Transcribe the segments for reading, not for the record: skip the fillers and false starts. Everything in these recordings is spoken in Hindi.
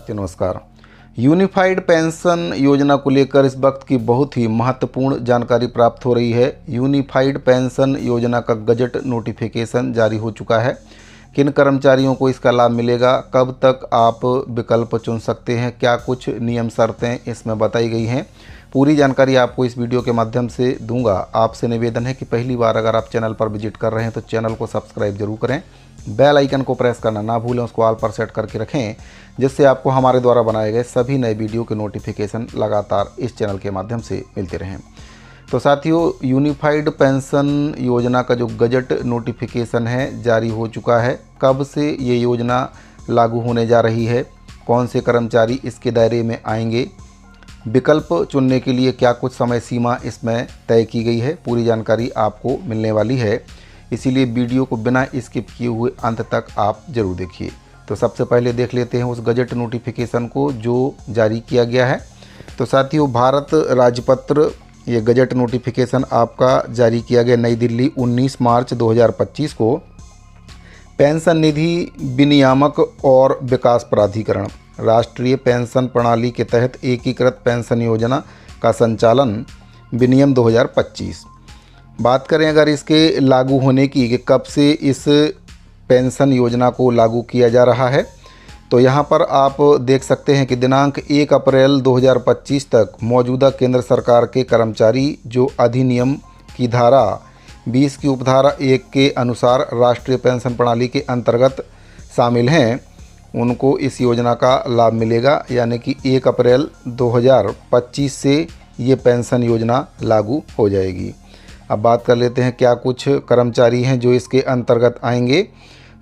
साथियों नमस्कार। यूनिफाइड पेंशन योजना को लेकर इस वक्त की बहुत ही महत्वपूर्ण जानकारी प्राप्त हो रही है। यूनिफाइड पेंशन योजना का गजट नोटिफिकेशन जारी हो चुका है। किन कर्मचारियों को इसका लाभ मिलेगा, कब तक आप विकल्प चुन सकते हैं, क्या कुछ नियम शर्तें इसमें बताई गई हैं, पूरी जानकारी आपको इस वीडियो के माध्यम से दूंगा। आपसे निवेदन है कि पहली बार अगर आप चैनल पर विजिट कर रहे हैं तो चैनल को सब्सक्राइब जरूर करें, बेल आइकन को प्रेस करना ना भूलें, उसको ऑल पर सेट करके रखें, जिससे आपको हमारे द्वारा बनाए गए सभी नए वीडियो के नोटिफिकेशन लगातार इस चैनल के माध्यम से मिलते रहें। तो साथियों, यूनिफाइड पेंशन योजना का जो गजट नोटिफिकेशन है जारी हो चुका है। कब से ये योजना लागू होने जा रही है, कौन से कर्मचारी इसके दायरे में आएंगे, विकल्प चुनने के लिए क्या कुछ समय सीमा इसमें तय की गई है, पूरी जानकारी आपको मिलने वाली है। इसीलिए वीडियो को बिना स्किप किए हुए अंत तक आप जरूर देखिए। तो सबसे पहले देख लेते हैं उस गजट नोटिफिकेशन को जो जारी किया गया है। तो साथियों, भारत राजपत्र ये गजट नोटिफिकेशन आपका जारी किया गया नई दिल्ली 19 मार्च 2025 को। पेंशन निधि विनियामक और विकास प्राधिकरण राष्ट्रीय पेंशन प्रणाली के तहत एकीकृत पेंशन योजना का संचालन विनियम 2025। बात करें अगर इसके लागू होने की कि कब से इस पेंशन योजना को लागू किया जा रहा है, तो यहाँ पर आप देख सकते हैं कि दिनांक 1 अप्रैल 2025 तक मौजूदा केंद्र सरकार के कर्मचारी जो अधिनियम की धारा 20 की उपधारा 1 के अनुसार राष्ट्रीय पेंशन प्रणाली के अंतर्गत शामिल हैं, उनको इस योजना का लाभ मिलेगा। यानी कि 1 अप्रैल 2025 से ये पेंशन योजना लागू हो जाएगी। अब बात कर लेते हैं क्या कुछ कर्मचारी हैं जो इसके अंतर्गत आएंगे।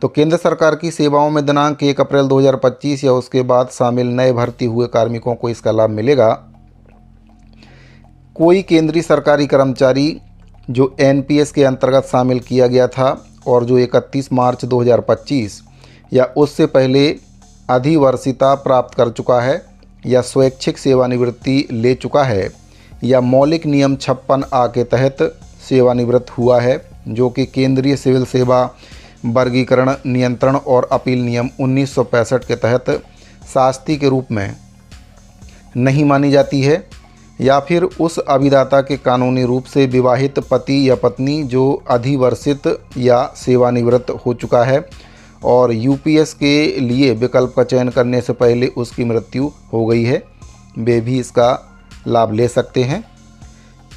तो केंद्र सरकार की सेवाओं में दिनांक 1 अप्रैल 2025 या उसके बाद शामिल नए भर्ती हुए कार्मिकों को इसका लाभ मिलेगा। कोई केंद्रीय सरकारी कर्मचारी जो एनपीएस के अंतर्गत शामिल किया गया था और जो 31 मार्च 2025 या उससे पहले अधिवर्षिता प्राप्त कर चुका है या स्वैच्छिक सेवानिवृत्ति ले चुका है या मौलिक नियम 56A के तहत सेवानिवृत्त हुआ है, जो कि केंद्रीय सिविल सेवा वर्गीकरण नियंत्रण और अपील नियम 1965 के तहत शास्ति के रूप में नहीं मानी जाती है, या फिर उस अभिदाता के कानूनी रूप से विवाहित पति या पत्नी जो अधिवर्षित या सेवानिवृत्त हो चुका है और यूपीएस के लिए विकल्प का चयन करने से पहले उसकी मृत्यु हो गई है, वे भी इसका लाभ ले सकते हैं।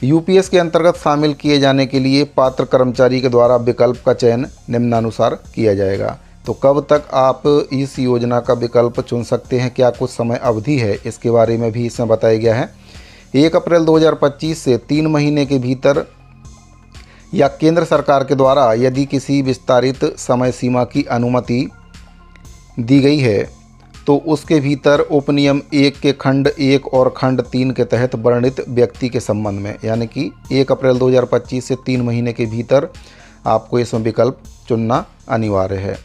यूपीएस के अंतर्गत शामिल किए जाने के लिए पात्र कर्मचारी के द्वारा विकल्प का चयन निम्नानुसार किया जाएगा। तो कब तक आप इस योजना का विकल्प चुन सकते हैं, क्या कुछ समय अवधि है, इसके बारे में भी इसमें बताया गया है। 1 अप्रैल 2025 से 3 महीने के भीतर या केंद्र सरकार के द्वारा यदि किसी विस्तारित समय सीमा की अनुमति दी गई है तो उसके भीतर उपनियम 1 के खंड 1 और खंड 3 के तहत वर्णित व्यक्ति के संबंध में, यानी कि 1 अप्रैल 2025 से 3 महीने के भीतर आपको इसमें विकल्प चुनना अनिवार्य है।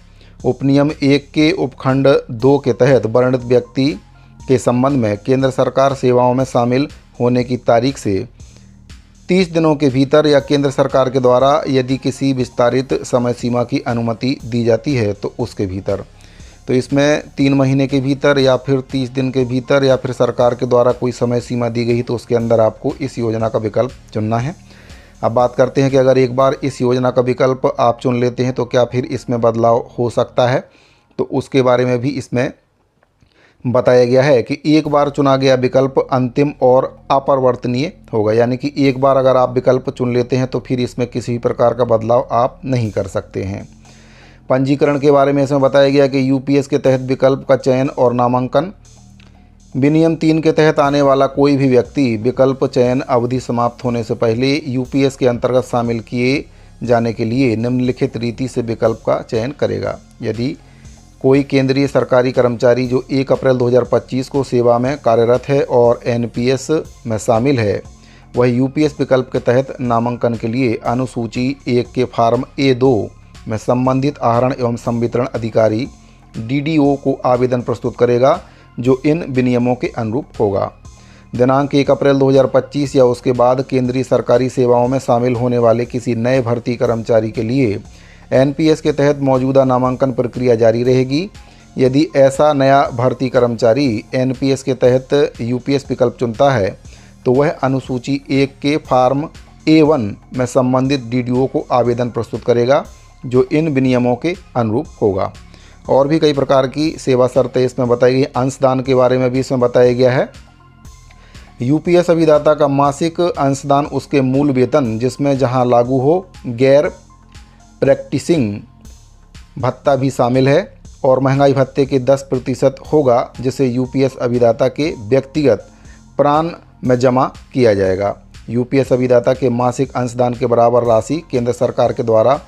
उपनियम 1 के उपखंड 2 के तहत वर्णित व्यक्ति के संबंध में केंद्र सरकार सेवाओं में शामिल होने की तारीख से 30 दिनों के भीतर या केंद्र सरकार के द्वारा यदि किसी विस्तारित समय सीमा की अनुमति दी जाती है तो उसके भीतर। तो इसमें 3 महीने के भीतर या फिर 30 दिन के भीतर या फिर सरकार के द्वारा कोई समय सीमा दी गई तो उसके अंदर आपको इस योजना का विकल्प चुनना है। अब बात करते हैं कि अगर एक बार इस योजना का विकल्प आप चुन लेते हैं तो क्या फिर इसमें बदलाव हो सकता है, तो उसके बारे में भी इसमें बताया गया है कि एक बार चुना गया विकल्प अंतिम और अपरिवर्तनीय होगा। यानी कि एक बार अगर आप विकल्प चुन लेते हैं तो फिर इसमें किसी भी प्रकार का बदलाव आप नहीं कर सकते हैं। पंजीकरण के बारे में इसमें बताया गया कि यूपीएस के तहत विकल्प का चयन और नामांकन विनियम 3 के तहत आने वाला कोई भी व्यक्ति विकल्प चयन अवधि समाप्त होने से पहले यूपीएस के अंतर्गत शामिल किए जाने के लिए निम्नलिखित रीति से विकल्प का चयन करेगा। यदि कोई केंद्रीय सरकारी कर्मचारी जो 1 अप्रैल 2025 को सेवा में कार्यरत है और एनपीएस में शामिल है, वह यूपीएस विकल्प के तहत नामांकन के लिए अनुसूची 1 के फॉर्म A2 में संबंधित आहरण एवं संवितरण अधिकारी डीडीओ को आवेदन प्रस्तुत करेगा जो इन विनियमों के अनुरूप होगा। दिनांक 1 अप्रैल 2025 या उसके बाद केंद्रीय सरकारी सेवाओं में शामिल होने वाले किसी नए भर्ती कर्मचारी के लिए एनपीएस के तहत मौजूदा नामांकन प्रक्रिया जारी रहेगी। यदि ऐसा नया भर्ती कर्मचारी एनपीएस के तहत यूपीएस विकल्प चुनता है तो वह अनुसूची 1 के फॉर्म A1 में संबंधित डीडीओ को आवेदन प्रस्तुत करेगा जो इन विनियमों के अनुरूप होगा। और भी कई प्रकार की सेवा शर्तें इसमें बताई गई। अंशदान के बारे में भी इसमें बताया गया है। यूपीएस अभिदाता का मासिक अंशदान उसके मूल वेतन जिसमें जहां लागू हो गैर प्रैक्टिसिंग भत्ता भी शामिल है और महंगाई भत्ते के 10% होगा जिसे यूपीएस अभिदाता के व्यक्तिगत प्राण में जमा किया जाएगा। यूपीएस अभिदाता के मासिक अंशदान के बराबर राशि केंद्र सरकार के द्वारा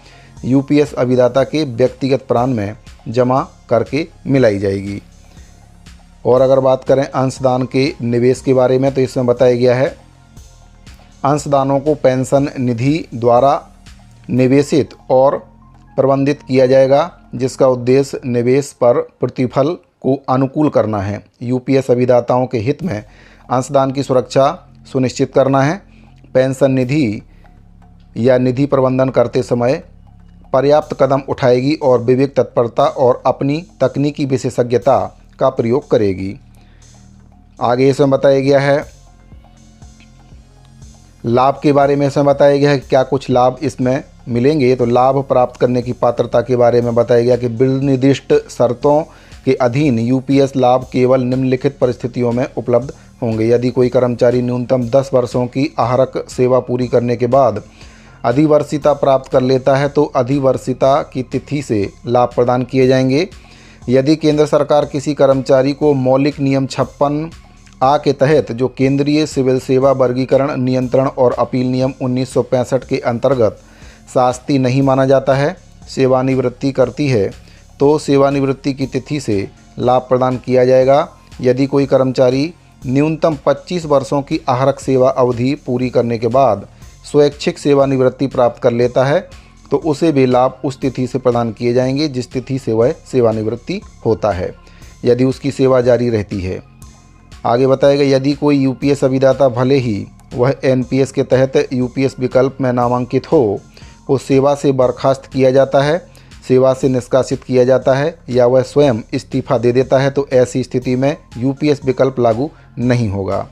यूपीएस अभिदाता के व्यक्तिगत प्राण में जमा करके मिलाई जाएगी। और अगर बात करें अंशदान के निवेश के बारे में तो इसमें बताया गया है अंशदानों को पेंशन निधि द्वारा निवेशित और प्रबंधित किया जाएगा जिसका उद्देश्य निवेश पर प्रतिफल को अनुकूल करना है। यूपीएस अभिदाताओं के हित में अंशदान की सुरक्षा सुनिश्चित करना है। पेंशन निधि या निधि प्रबंधन करते समय पर्याप्त कदम उठाएगी और विवेक तत्परता और अपनी तकनीकी विशेषज्ञता का प्रयोग करेगी। आगे इसमें बताया गया है लाभ के बारे में। इसमें बताया गया है कि क्या कुछ लाभ इसमें मिलेंगे। तो लाभ प्राप्त करने की पात्रता के बारे में बताया गया कि निर्दिष्ट शर्तों के अधीन यूपीएस लाभ केवल निम्नलिखित परिस्थितियों में उपलब्ध होंगे। यदि कोई कर्मचारी न्यूनतम 10 वर्षों की आहरक सेवा पूरी करने के बाद अधिवर्षिता प्राप्त कर लेता है तो अधिवर्षिता की तिथि से लाभ प्रदान किए जाएंगे। यदि केंद्र सरकार किसी कर्मचारी को मौलिक नियम 56A के तहत जो केंद्रीय सिविल सेवा वर्गीकरण नियंत्रण और अपील नियम 1965 के अंतर्गत शास्ति नहीं माना जाता है सेवानिवृत्ति करती है तो सेवानिवृत्ति की तिथि से लाभ प्रदान किया जाएगा। यदि कोई कर्मचारी न्यूनतम 25 वर्षों की आहरक सेवा अवधि पूरी करने के बाद स्वैच्छिक सेवानिवृत्ति प्राप्त कर लेता है तो उसे भी लाभ उस तिथि से प्रदान किए जाएंगे जिस तिथि से वह सेवानिवृत्ति होता है यदि उसकी सेवा जारी रहती है। आगे बताएगा यदि कोई यूपीएस अभिदाता भले ही वह एनपीएस के तहत यूपीएस विकल्प में नामांकित हो वो सेवा से बर्खास्त किया जाता है सेवा से निष्कासित किया जाता है या वह स्वयं इस्तीफा दे देता है तो ऐसी स्थिति में यूपीएस विकल्प लागू नहीं होगा।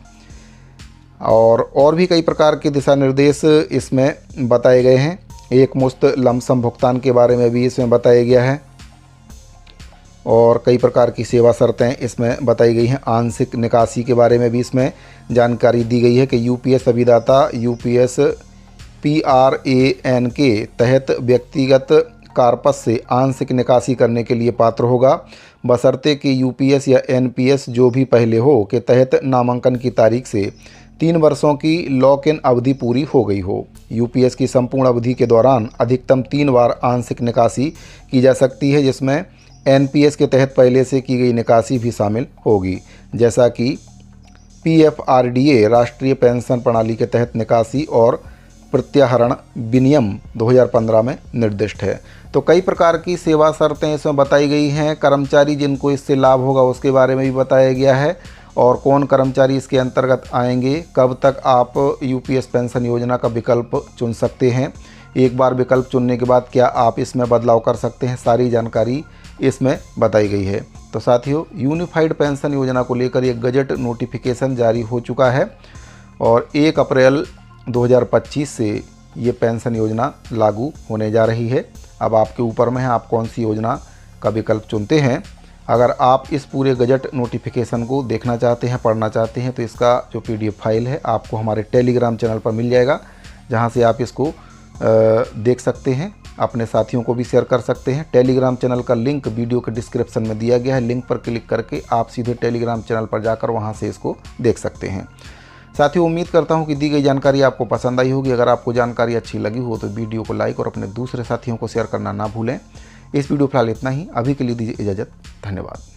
और भी कई प्रकार के दिशा निर्देश इसमें बताए गए हैं। एक मुश्त लमसम भुगतान के बारे में भी इसमें बताया गया है और कई प्रकार की सेवा शर्तें इसमें बताई गई हैं। आंशिक निकासी के बारे में भी इसमें जानकारी दी गई है कि यूपीएस अभिदाता यूपीएस PRAN के तहत व्यक्तिगत कार्पस से आंशिक निकासी करने के लिए पात्र होगा बशर्ते कि यूपीएस या एनपीएस जो भी पहले हो के तहत नामांकन की तारीख से 3 वर्षों की लॉक इन अवधि पूरी हो गई हो। यूपीएस की संपूर्ण अवधि के दौरान अधिकतम 3 बार आंशिक निकासी की जा सकती है जिसमें एनपीएस के तहत पहले से की गई निकासी भी शामिल होगी जैसा कि PFRDA राष्ट्रीय पेंशन प्रणाली के तहत निकासी और प्रत्याहरण विनियम 2015 में निर्दिष्ट है। तो कई प्रकार की सेवा शर्तें इसमें बताई गई हैं। कर्मचारी जिनको इससे लाभ होगा उसके बारे में भी बताया गया है और कौन कर्मचारी इसके अंतर्गत आएंगे, कब तक आप यूपीएस पेंशन योजना का विकल्प चुन सकते हैं, एक बार विकल्प चुनने के बाद क्या आप इसमें बदलाव कर सकते हैं, सारी जानकारी इसमें बताई गई है। तो साथियों यूनिफाइड पेंशन योजना को लेकर एक गजट नोटिफिकेशन जारी हो चुका है और 1 अप्रैल 2025 से ये पेंशन योजना लागू होने जा रही है। अब आपके ऊपर में है आप कौन सी योजना का विकल्प चुनते हैं। अगर आप इस पूरे गजट नोटिफिकेशन को देखना चाहते हैं, पढ़ना चाहते हैं तो इसका जो PDF फाइल है आपको हमारे टेलीग्राम चैनल पर मिल जाएगा जहां से आप इसको देख सकते हैं, अपने साथियों को भी शेयर कर सकते हैं। टेलीग्राम चैनल का लिंक वीडियो के डिस्क्रिप्शन में दिया गया है। लिंक पर क्लिक करके आप सीधे टेलीग्राम चैनल पर जाकर वहां से इसको देख सकते हैं। साथियों उम्मीद करता हूं कि दी गई जानकारी आपको पसंद आई होगी। अगर आपको जानकारी अच्छी लगी हो तो वीडियो को लाइक और अपने दूसरे साथियों को शेयर करना ना भूलें। इस वीडियो फिलहाल इतना ही, अभी के लिए दीजिए इजाज़त। धन्यवाद।